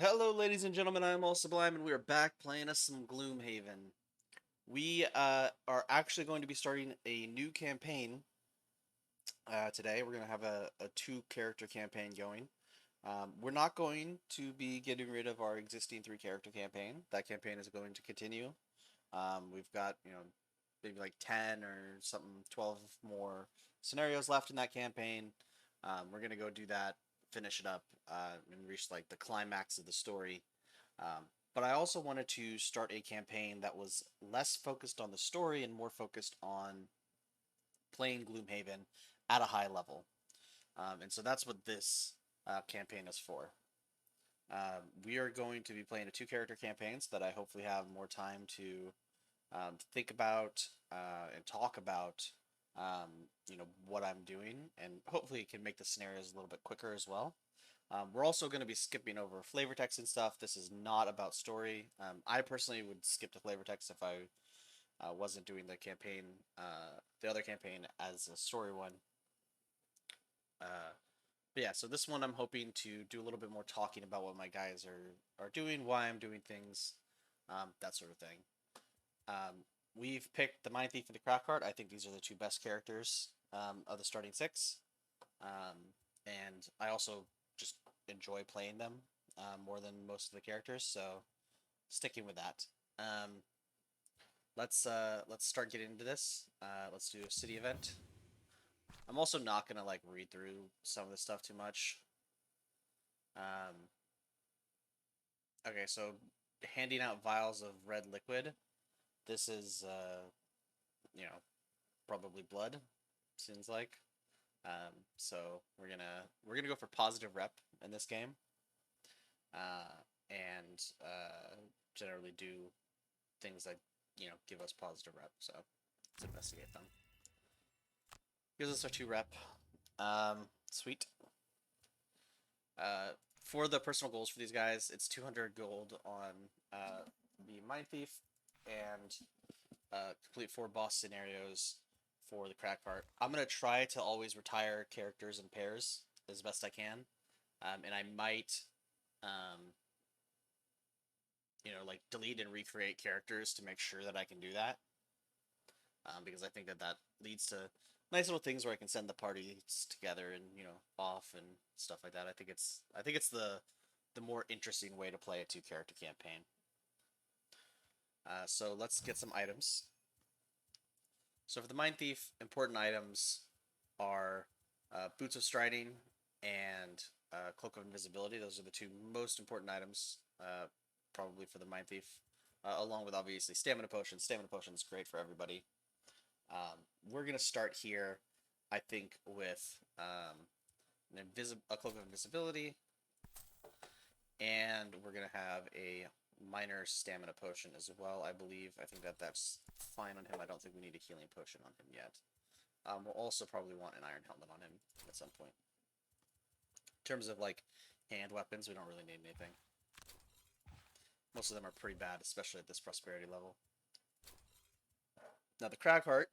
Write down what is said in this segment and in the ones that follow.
Hello, ladies and gentlemen. I am all Sublime, and we are back playing us some Gloomhaven. We are actually going to be starting a new campaign today. We're going to have a two-character campaign going. We're not going to be getting rid of our existing three-character campaign. That campaign is going to continue. We've got, maybe like 10 or something, 12 more scenarios left in that campaign. We're going to go do that, finish it up, and reach like the climax of the story. But I also wanted to start a campaign that was less focused on the story and more focused on playing Gloomhaven at a high level. And so that's what this campaign is for. We are going to be playing a two-character campaign so that I hopefully have more time to think about and talk about what I'm doing, and hopefully it can make the scenarios a little bit quicker as well. We're also going to be skipping over flavor text and stuff. This is not about story. I personally would skip the flavor text if I wasn't doing the campaign, the other campaign as a story one. But yeah, so this one I'm hoping to do a little bit more talking about what my guys are doing, why I'm doing things, that sort of thing. We've picked the Mind Thief and the Craft Card. I think these are the two best characters of the starting six. And I also just enjoy playing them more than most of the characters, so sticking with that. Let's start getting into this. Let's do a city event. I'm also not gonna like read through some of this stuff too much. Um, okay, so handing out vials of red liquid. This is you know, probably blood, seems like. So we're gonna go for positive rep in this game, uh, and generally do things that give us positive rep. So let's investigate them. Gives us our 2 rep. Sweet. For the personal goals for these guys, it's 200 gold on the Mind Thief and complete 4 boss scenarios for the crack part. I'm gonna try to always retire characters in pairs as best I can, and I might, um, like delete and recreate characters to make sure that I can do that, because I think that leads to nice little things where I can send the parties together and off and stuff like that. I think it's the more interesting way to play a two-character campaign. So let's get some items. So for the Mind Thief, important items are Boots of Striding and Cloak of Invisibility. Those are the two most important items, probably for the Mind Thief, along with obviously Stamina Potions. Stamina Potions is great for everybody. We're going to start here, I think, with a Cloak of Invisibility, and we're going to have a minor stamina potion as well, I believe. I think that's fine on him. I don't think we need a healing potion on him yet. We'll also probably want an iron helmet on him at some point. In terms of like hand weapons, we don't really need anything. Most of them are pretty bad, especially at this prosperity level. Now the Crag Heart.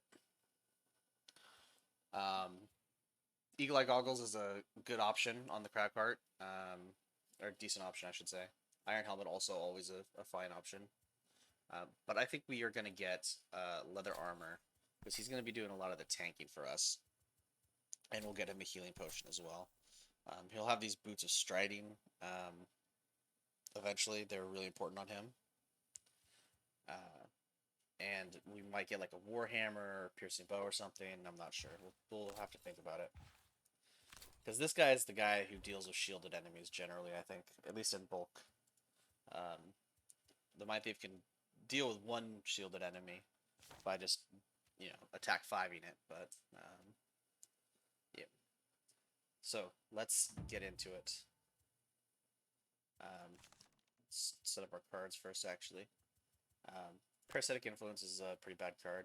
Eagle Eye Goggles is a good option on the Crag Heart. Or decent option, I should say. Iron Helmet also always a fine option. But I think we are going to get leather armor, because he's going to be doing a lot of the tanking for us. And we'll get him a healing potion as well. He'll have these boots of striding. Eventually, they're really important on him. And we might get like a warhammer or piercing bow or something. I'm not sure. We'll have to think about it. Because this guy is the guy who deals with shielded enemies generally, I think, at least in bulk. The Mind Thief can deal with one shielded enemy by just, attack 5ing it, but, yeah. So, let's get into it. Let's set up our cards first, actually. Parasitic Influence is a pretty bad card.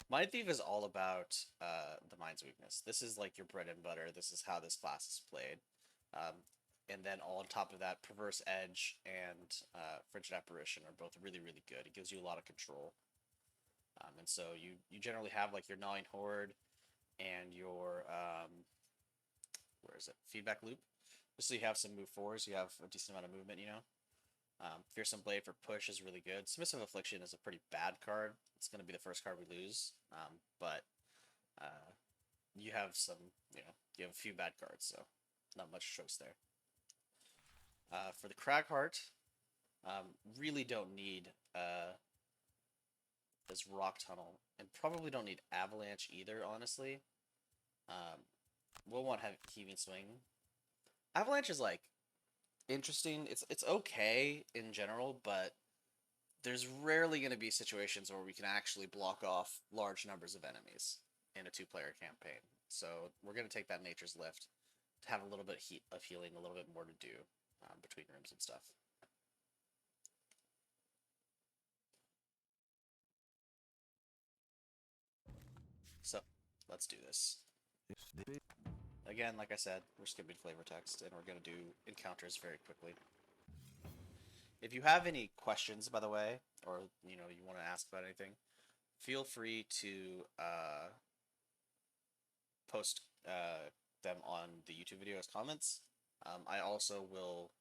Mind Thief is all about the Mind's Weakness. This is like your bread and butter. This is how this class is played. And then all on top of that, Perverse Edge and Frigid Apparition are both really, really good. It gives you a lot of control. And so you generally have like your Gnawing Horde and your, where is it? Feedback Loop. Just so you have some move fours, you have a decent amount of movement, you know? Fearsome Blade for push is really good. Submissive Affliction is a pretty bad card. It's going to be the first card we lose. But uh, you have some, you have a few bad cards, so not much choice there. For the Cragheart, really don't need this Rock Tunnel, and probably don't need Avalanche either, honestly. Um, we'll want Heaving Swing. Avalanche is like interesting. It's okay in general, but there's rarely going to be situations where we can actually block off large numbers of enemies in a two-player campaign. So we're going to take that Nature's Lift to have a little bit of healing, a little bit more to do between rooms and stuff. So let's do this. Again, like I said, we're skipping flavor text, and we're going to do encounters very quickly. If you have any questions, by the way, or you want to ask about anything, feel free to post them on the YouTube video as comments. I also will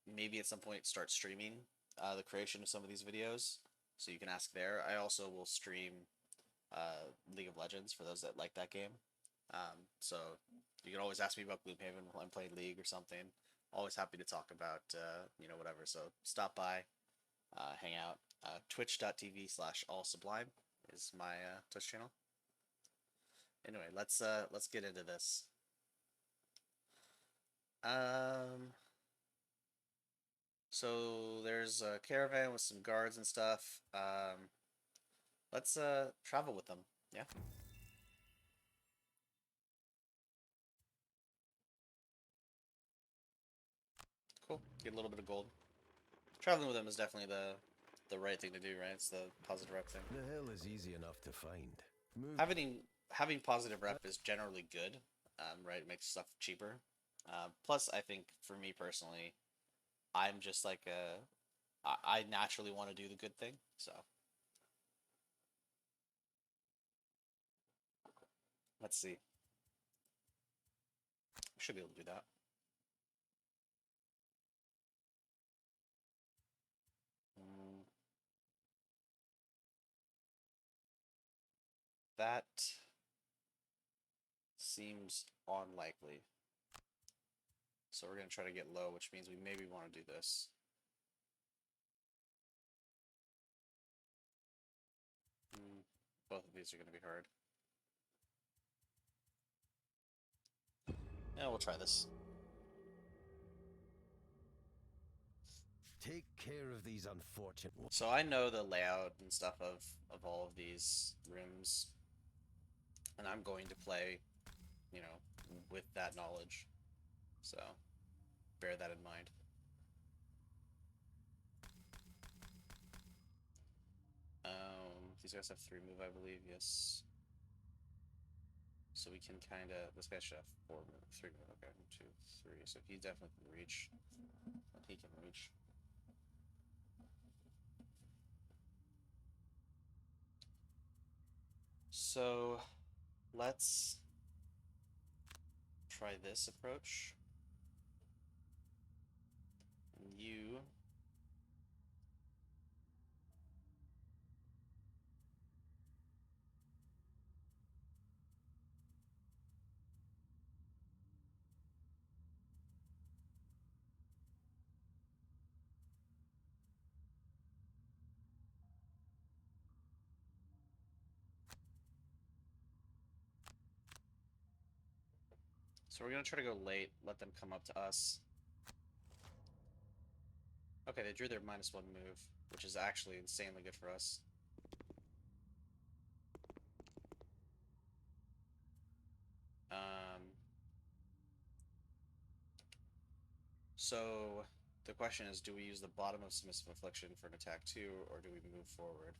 maybe at some point start streaming the creation of some of these videos, so you can ask there. I also will stream League of Legends for those that like that game. So you can always ask me about Gloomhaven while I'm playing League or something. Always happy to talk about whatever. So stop by, hang out. Twitch.tv/allsublime is my Twitch channel. Anyway, let's get into this. So there's a caravan with some guards and stuff. Let's travel with them. Yeah. Cool. Get a little bit of gold. Traveling with them is definitely the right thing to do, right? It's the positive rep thing. The hill is easy enough to find. Having positive rep is generally good, right? It makes stuff cheaper. Plus, I think for me personally, I'm just like I naturally want to do the good thing, so let's see. We should be able to do that. That seems unlikely. So we're going to try to get low, which means we maybe want to do this. Both of these are going to be hard. Yeah, we'll try this. Take care of these unfortunate ones. So I know the layout and stuff of all of these rooms, and I'm going to play, with that knowledge. So bear that in mind. These guys have 3 move, I believe. Yes. So we can kind of. This guy should have 4 move, 3 move. Okay, 1, 2, 3. So he definitely can reach. He can reach. So let's try this approach. And you. So we're gonna try to go late, let them come up to us. Okay, they drew their -1 move, which is actually insanely good for us. So the question is, do we use the bottom of Submissive Affliction for an attack 2, or do we move forward?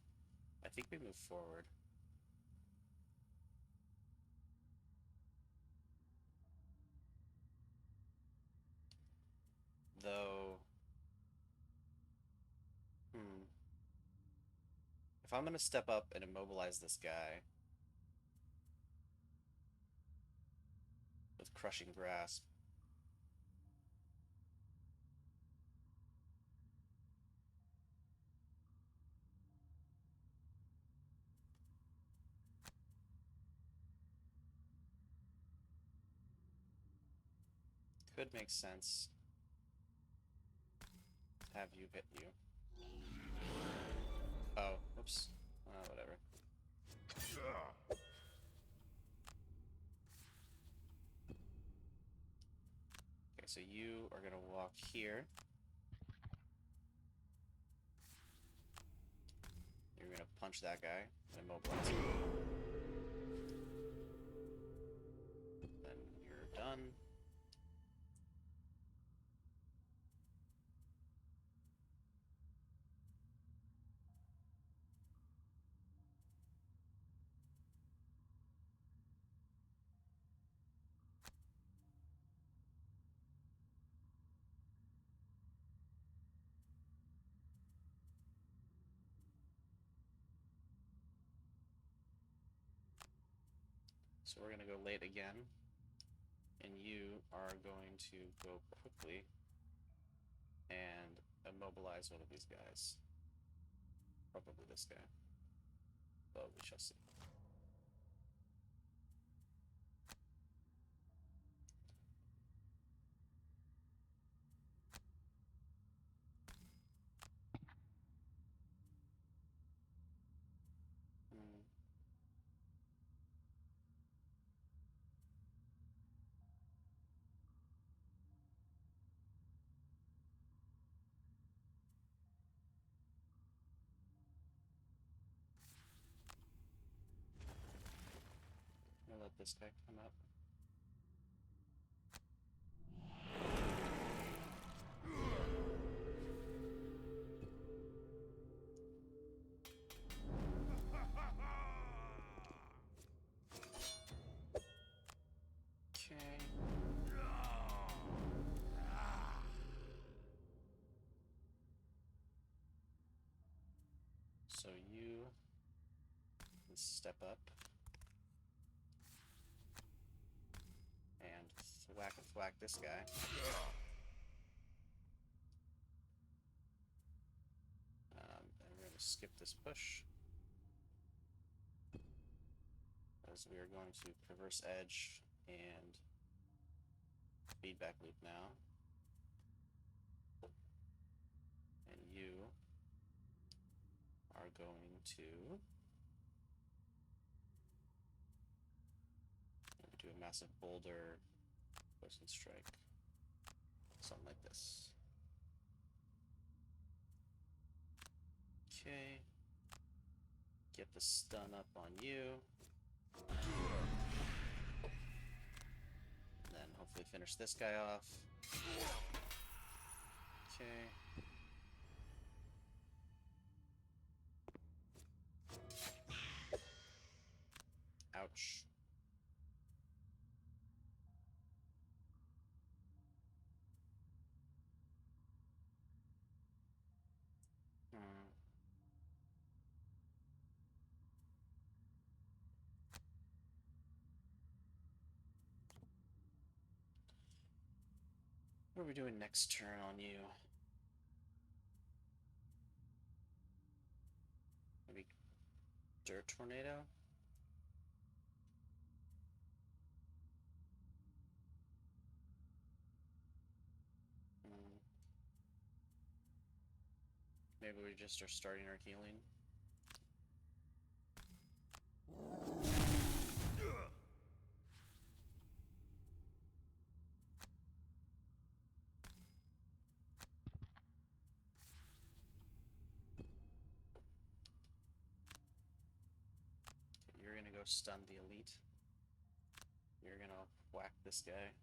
I think we move forward. Though, if I'm gonna step up and immobilize this guy with Crushing Grasp, Could make sense to have you hit you. Oh, oops. Whatever. Okay, so you are gonna walk here. You're gonna punch that guy and immobilize him. Then you're done. So we're gonna go late again. And you are going to go quickly and immobilize one of these guys. Probably this guy. But we shall see. Hmm. I'll let this guy come up. Okay. So you can step up and thwack this guy. And we're going to skip this push, as we are going to perverse edge and feedback loop now. And you are going to do a massive boulder poison strike. Something like this. Okay. Get the stun up on you. And then hopefully finish this guy off. Okay. Ouch. Hmm. What are we doing next turn on you? Maybe Dirt Tornado? Hmm. Maybe we just are starting our healing. You're gonna go stun the elite. You're gonna whack this guy.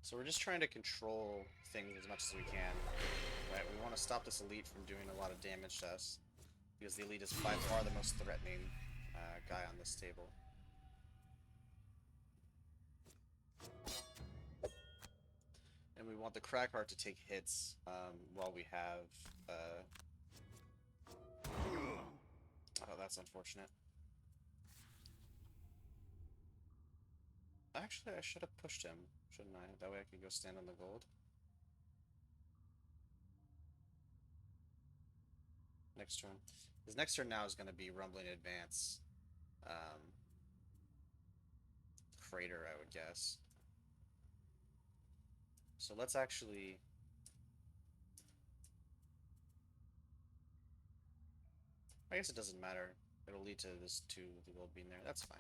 So we're just trying to control things as much as we can. Right? We want to stop this elite from doing a lot of damage to us, because the elite is by far the most threatening guy on this table. And we want the Crackheart to take hits while we have... Oh, that's unfortunate. Actually, I should have pushed him, shouldn't I? That way I could go stand on the gold. Next turn. His next turn now is going to be Rumbling Advance. Um, Crater, I would guess. So let's actually... I guess it doesn't matter. It'll lead to this 2, the gold being there. That's fine.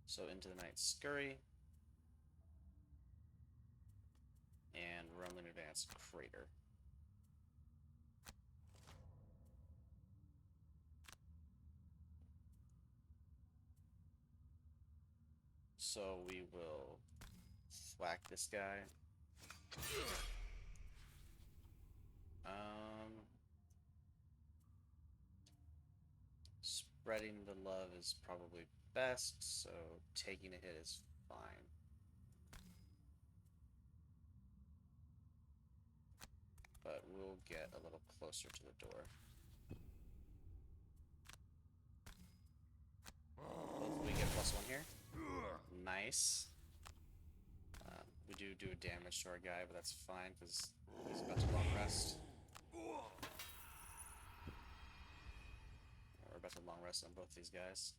So into the Night Scurry. And Rumbling Advance Crater. So we will whack this guy. Spreading the love is probably best, so taking a hit is fine. But we'll get a little closer to the door. Hopefully we get +1 here. Nice. We do a damage to our guy, but that's fine because he's about to long rest. We're about to long rest on both these guys.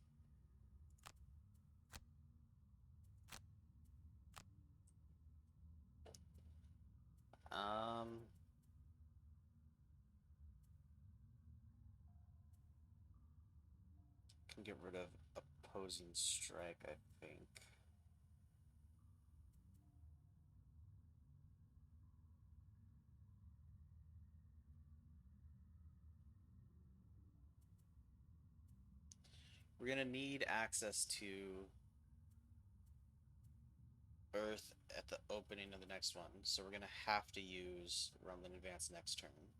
Can get rid of opposing strike, I think. We're gonna need access to Earth at the opening of the next one, so we're gonna have to use Rumbling Advance next turn,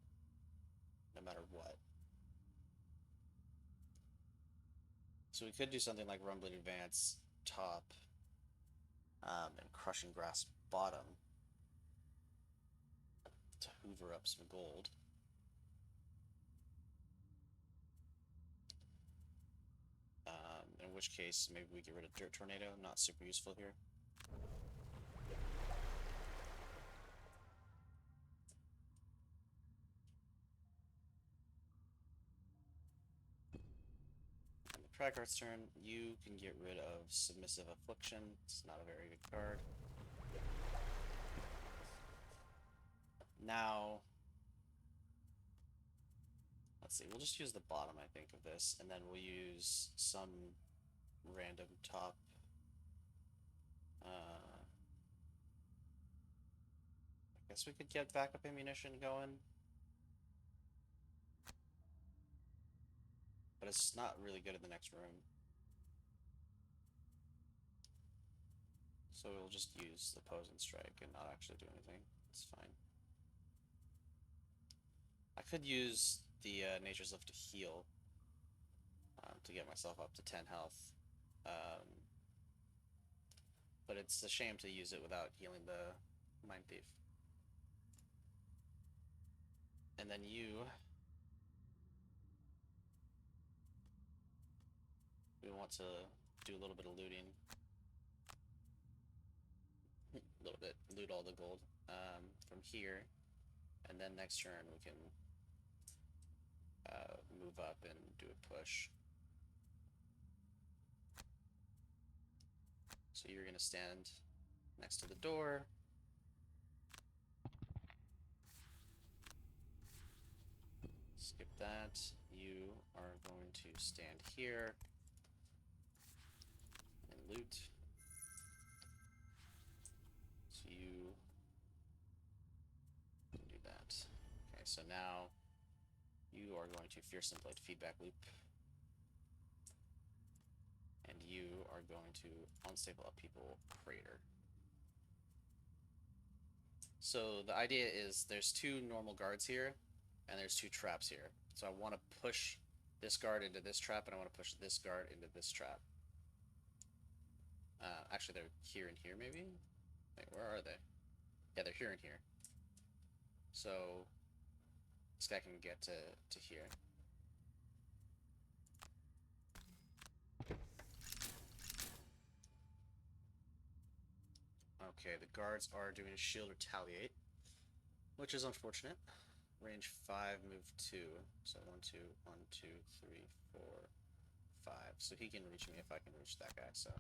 no matter what. So we could do something like Rumbling Advance top, and Crushing Grasp bottom to hoover up some gold. In which case, maybe we get rid of Dirt Tornado, not super useful here. On the Cragheart's turn, you can get rid of Submissive Affliction. It's not a very good card. Now, let's see, we'll just use the bottom, I think, of this, and then we'll use some random top. I guess we could get backup ammunition going. But it's not really good in the next room. So we'll just use the pose and strike and not actually do anything. It's fine. I could use the Nature's Lift to heal to get myself up to 10 health. But it's a shame to use it without healing the Mind Thief. And then you... we want to do a little bit of looting. A little bit. Loot all the gold from here. And then next turn we can move up and do a push. So you're going to stand next to the door. Skip that. You are going to stand here and loot. So you can do that. Okay, so now you are going to Fearsome Blade Feedback Loop. And you are going to Unstable Upheaval Crater. So the idea is there's 2 normal guards here, and there's 2 traps here. So I want to push this guard into this trap, and I want to push this guard into this trap. Actually, they're here and here, maybe? Wait, where are they? Yeah, they're here and here. So this guy can get to here. Okay, the guards are doing a shield retaliate, which is unfortunate. Range 5, move 2. So 1, 2, 1, 2, 3, 4, 5. So he can reach me if I can reach that guy, so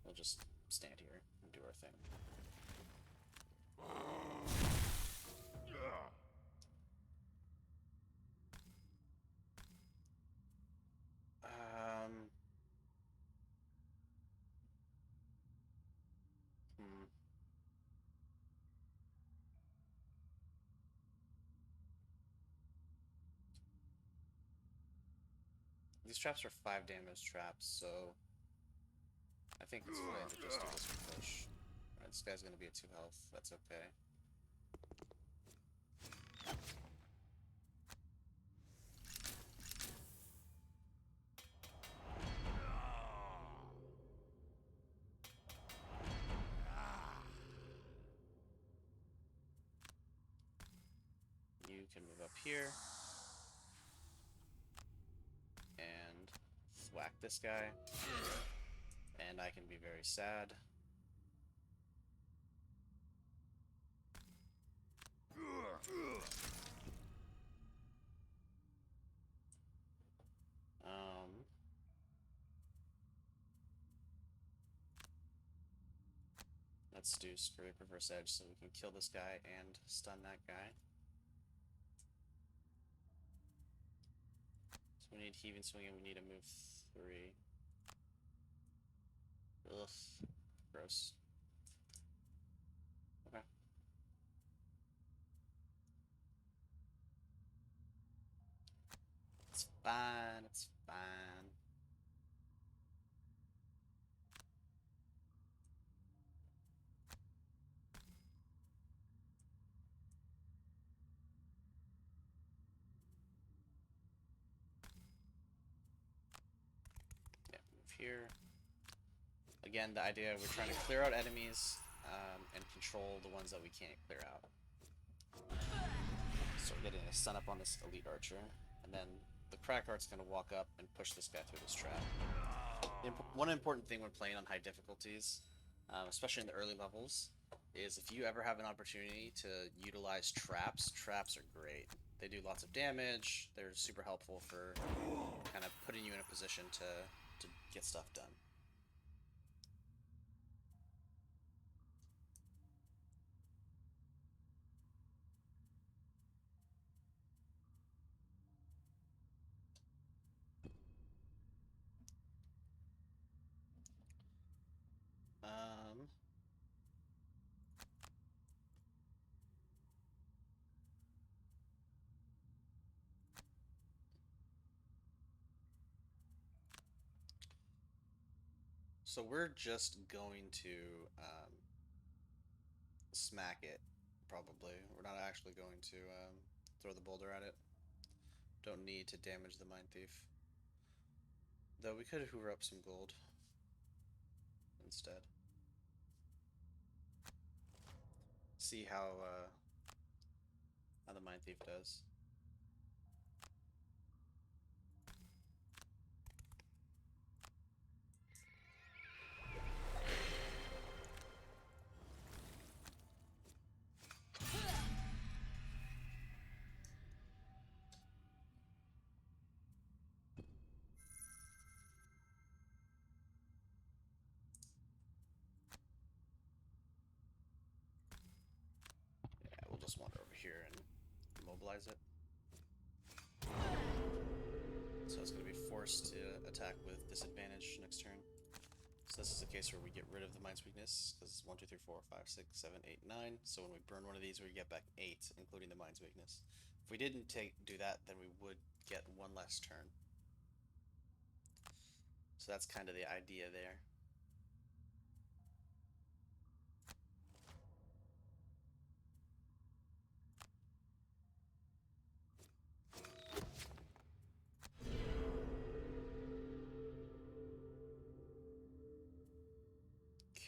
we'll just stand here and do our thing. Um, hmm. These traps are 5 damage traps, so I think it's fine to just do this for push. Alright, this guy's gonna be at 2 health. That's okay. You can move up here and whack this guy, and I can be very sad. Um, let's do Scurry Reverse Edge so we can kill this guy and stun that guy. So we need Heaving Swing and we need to move 3. Ugh, gross. Okay. It's fine, it's fine. Yeah, move here. Again, the idea, we're trying to clear out enemies and control the ones that we can't clear out. So we're getting a stun up on this elite archer, and then the crack art's going to walk up and push this guy through this trap. One important thing when playing on high difficulties, especially in the early levels, is if you ever have an opportunity to utilize traps, traps are great. They do lots of damage, they're super helpful for kind of putting you in a position to get stuff done. So we're just going to smack it, probably. We're not actually going to throw the boulder at it. Don't need to damage the Mind Thief. Though we could hoover up some gold instead. See how the Mind Thief does. Yeah, we'll just wander over here and immobilize it. So it's going to be forced to attack with disadvantage next turn. So this is a case where we get rid of the Mind's Weakness, because 1, 2, 3, 4, 5, 6, 7, 8, 9. So when we burn one of these, we get back 8, including the Mind's Weakness. If we didn't do that, then we would get one less turn. So that's kind of the idea there.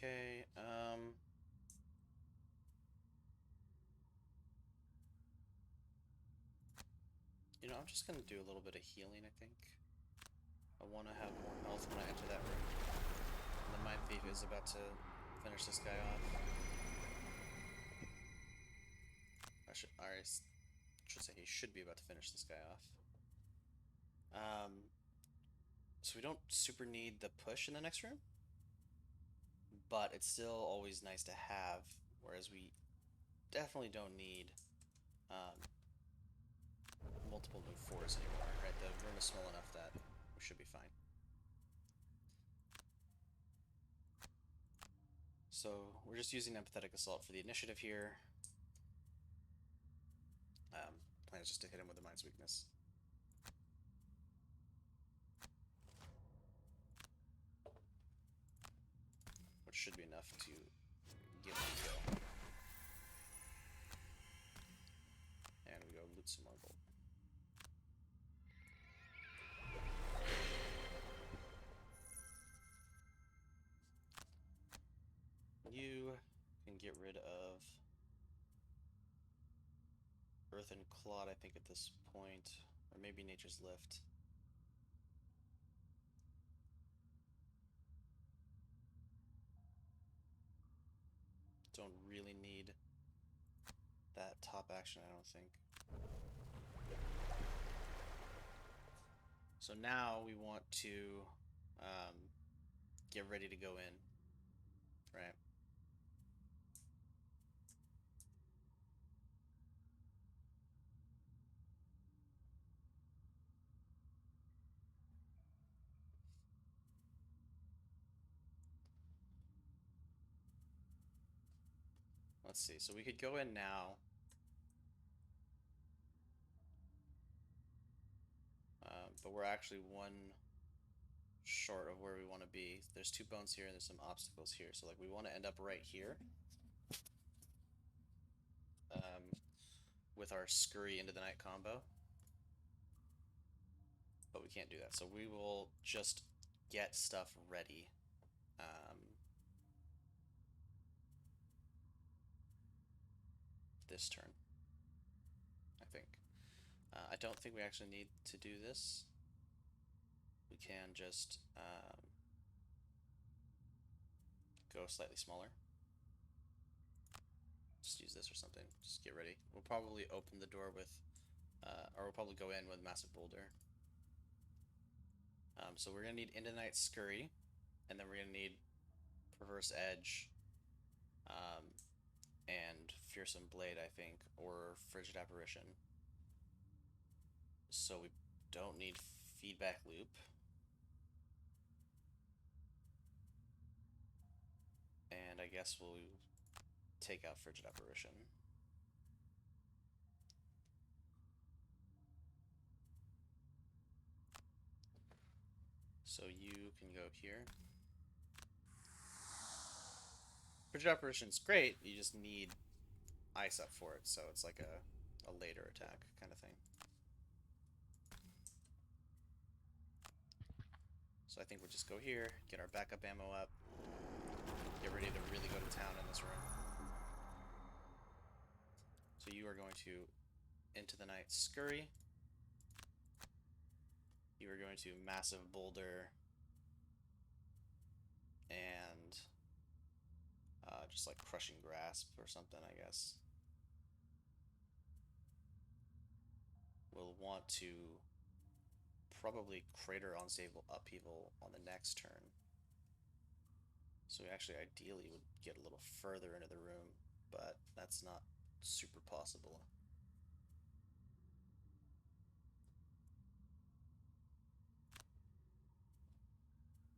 Okay, you know, I'm just gonna do a little bit of healing, I think. I want to have more health when I enter that room. And the Mind Thief is about to finish this guy off. I should say he should be about to finish this guy off. So we don't super need the push in the next room, but it's still always nice to have, whereas we definitely don't need um, multiple new fours anymore, right? The room is small enough that we should be fine. So we're just using Empathetic Assault for the initiative here. Plan is just to hit him with the Mind's Weakness. Which should be enough to give him a go. And we go loot some more gold. You can get rid of Earth and Clod, I think, at this point. Or maybe Nature's Lift. Don't really need that top action, I don't think. So now we want to get ready to go in, right? Let's see, so we could go in now. But we're actually one short of where we want to be. There's 2 bones here and there's some obstacles here. So like we want to end up right here. With our scurry into the night combo. But we can't do that. So we will just get stuff ready. This turn, I think. I don't think we actually need to do this. We can just go slightly smaller. Just use this or something. Just get ready. We'll probably open the door with, or we'll probably go in with Massive Boulder. So we're gonna need Into Night Scurry, and then we're gonna need Perverse Edge, and Fearsome Blade, I think, or Frigid Apparition. So we don't need Feedback Loop. And I guess we'll take out Frigid Apparition. So you can go here. Frigid Apparition's great, you just need ice up for it, so it's like a later attack kind of thing. So I think we'll just go here, get our backup ammo up, get ready to really go to town in this room. So you are going to Into the Night Scurry. You are going to Massive Boulder and just like Crushing Grasp or something, I guess. We'll want to probably Crater Unstable Upheaval on the next turn. So we actually ideally would get a little further into the room, but that's not super possible.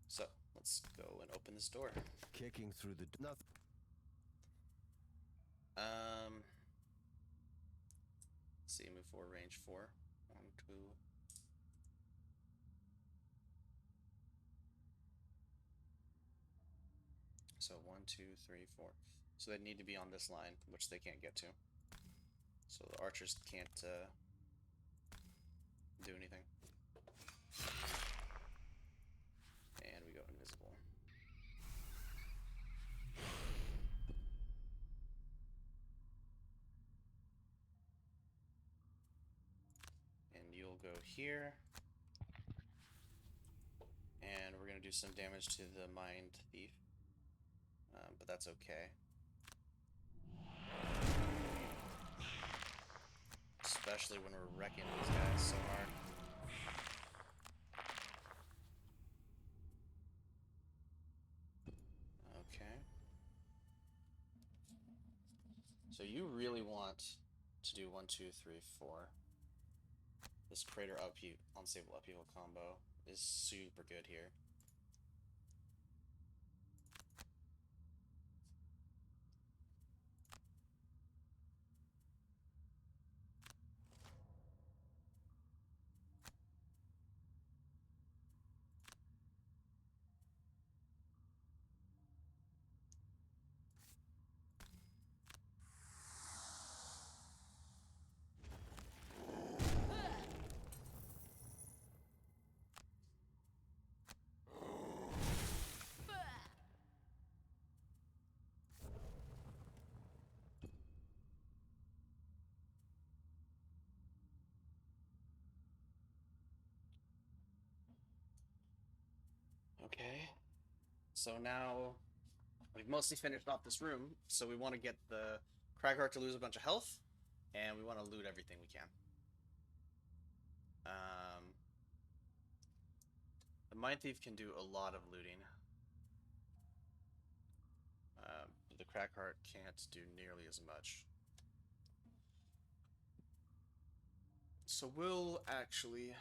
So let's go and open this door. Kicking through the nothing. Let's see, move forward, range 4. 1, 2. So 1, 2, 3, 4. So they need to be on this line, which they can't get to. So the archers can't do anything. And we go invisible. And you'll go here. And we're going to do some damage to the Mind Thief. but that's okay. Especially when we're wrecking these guys so hard. Okay. So you really want to do 1, 2, 3, 4. This crater upheaval, unstable upheaval combo is super good here. Okay. So now we've mostly finished off this room, so we want to get the Cragheart to lose a bunch of health, and we want to loot everything we can. The Mind Thief can do a lot of looting. The Cragheart can't do nearly as much. So we'll actually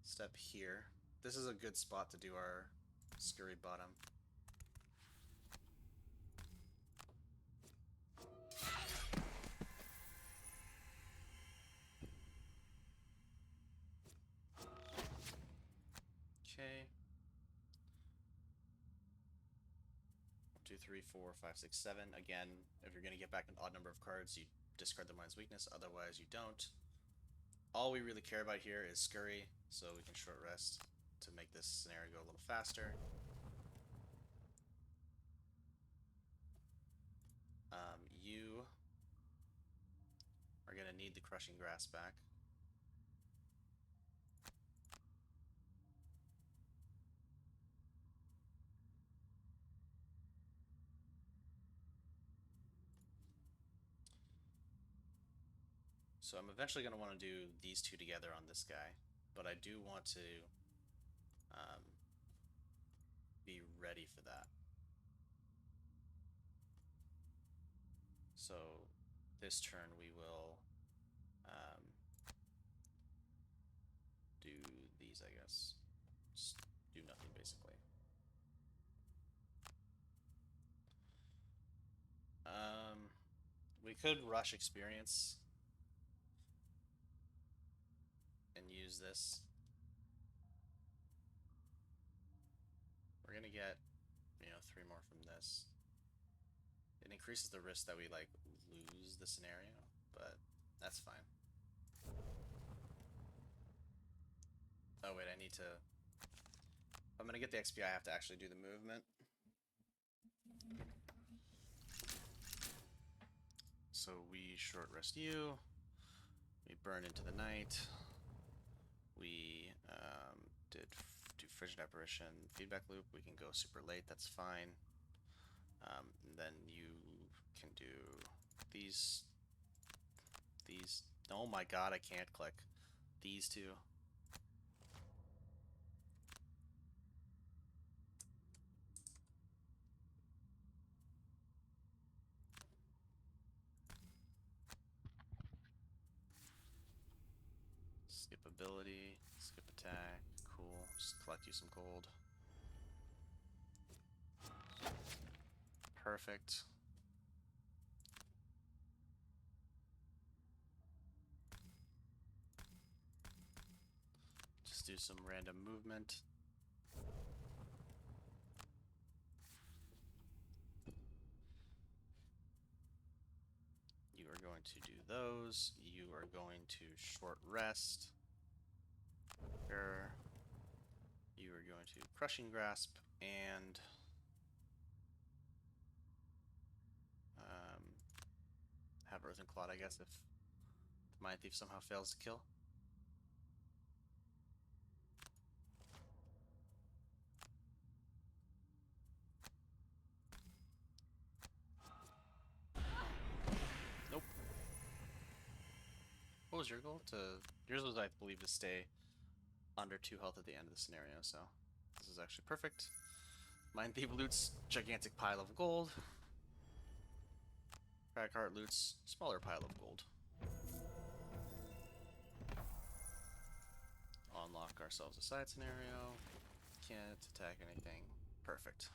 step here. This is a good spot to do our Scurry Bottom. Okay. 1, 2, 3, 4, 5, 6, 7. Again, if you're going to get back an odd number of cards, you discard the Mind's Weakness. Otherwise, you don't. All we really care about here is Scurry, so we can short rest to make this scenario go a little faster. You are going to need the Crushing Grass back. So I'm eventually going to want to do these two together on this guy, but I do want to be ready for that. So this turn we will do these, I guess. Just do nothing, basically. We could rush experience and use this. We're gonna get, 3 more from this. It increases the risk that we, like, lose the scenario, but that's fine. Oh, wait, I need to... If I'm gonna get the XP, I have to actually do the movement. So we short rest you. We burn into the night. We did do Frigid Apparition feedback loop. We can go super late, that's fine. Then you can do these. Oh my god, I can't click. These two. Skip ability, skip attack, cool. Just collect you some gold. Perfect. Just do some random movement. You are going to do those. You are going to short rest. You are going to Crushing Grasp and have Earthen Clod, I guess, if the Mind Thief somehow fails to kill. was your goal? Yours was, I believe, to stay under 2 health at the end of the scenario, so this is actually perfect. Mind Thief loots gigantic pile of gold. Crackheart loots smaller pile of gold. Unlock ourselves a side scenario. Can't attack anything. Perfect.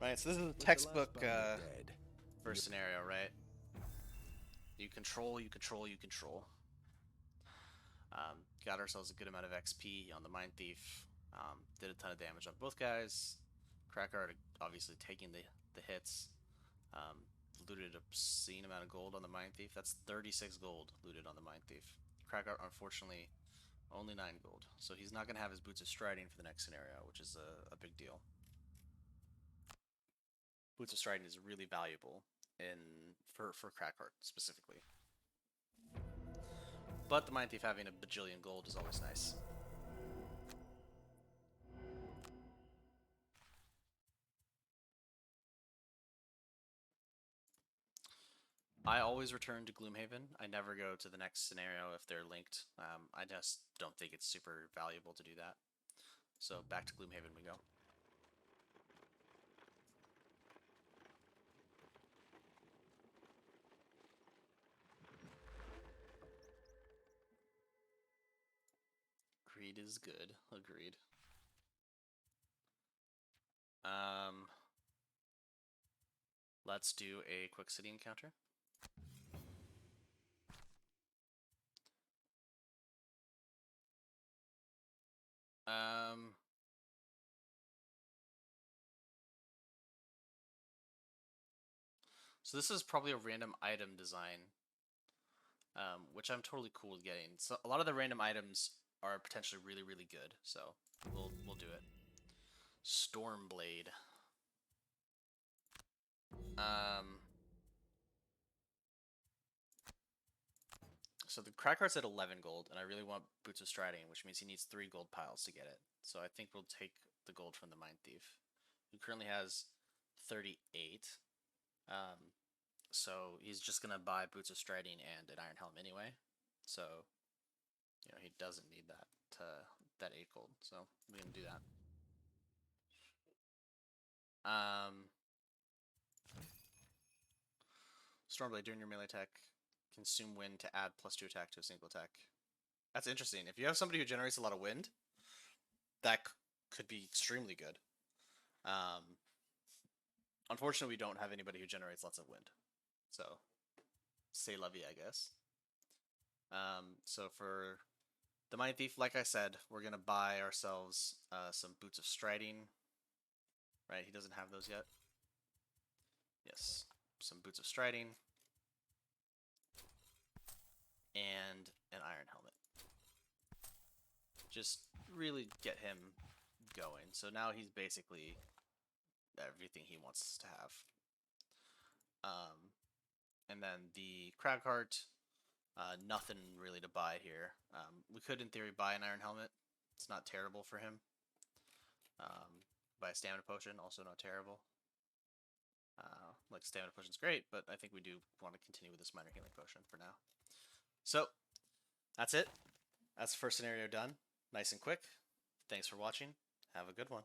Right, so this is a textbook first scenario, right? You control, you control, you control. Got ourselves a good amount of XP on the Mind Thief. Did a ton of damage on both guys. Crackheart obviously taking the hits. Looted an obscene amount of gold on the Mind Thief. That's 36 gold looted on the Mind Thief. Crackheart, unfortunately, only 9 gold. So he's not going to have his Boots of Striding for the next scenario, which is a big deal. Boots of Striding is really valuable for Crackheart specifically. But the Mind Thief having a bajillion gold is always nice. I always return to Gloomhaven. I never go to the next scenario if they're linked. I just don't think it's super valuable to do that. So back to Gloomhaven we go. Greed is good. Agreed. Let's do a quick city encounter. So this is probably a random item design, which I'm totally cool with getting. So a lot of the random items are potentially really, really good. So we'll do it. Stormblade. So the Crackheart's at 11 gold, and I really want Boots of Striding, which means he needs 3 gold piles to get it. So I think we'll take the gold from the Mind Thief, who currently has 38. So he's just gonna buy Boots of Striding and an Iron Helm anyway. So, you know, he doesn't need that 8 gold. So we're gonna do that. Stormblade, during your melee attack, consume wind to add +2 attack to a single attack. That's interesting. If you have somebody who generates a lot of wind, that could be extremely good. Unfortunately, we don't have anybody who generates lots of wind. So, say la vie, I guess. So for the Mind Thief, like I said, we're going to buy ourselves some Boots of Striding. Right, he doesn't have those yet. Yes, some Boots of Striding. And an Iron Helmet. Just really get him going. So now he's basically everything he wants to have. And then the Crackheart, nothing really to buy here. We could, in theory, buy an Iron Helmet. It's not terrible for him. Buy a Stamina Potion, also not terrible. Like, Stamina Potion's great, but I think we do want to continue with this Minor Healing Potion for now. So, that's it. That's the first scenario done. Nice and quick. Thanks for watching. Have a good one.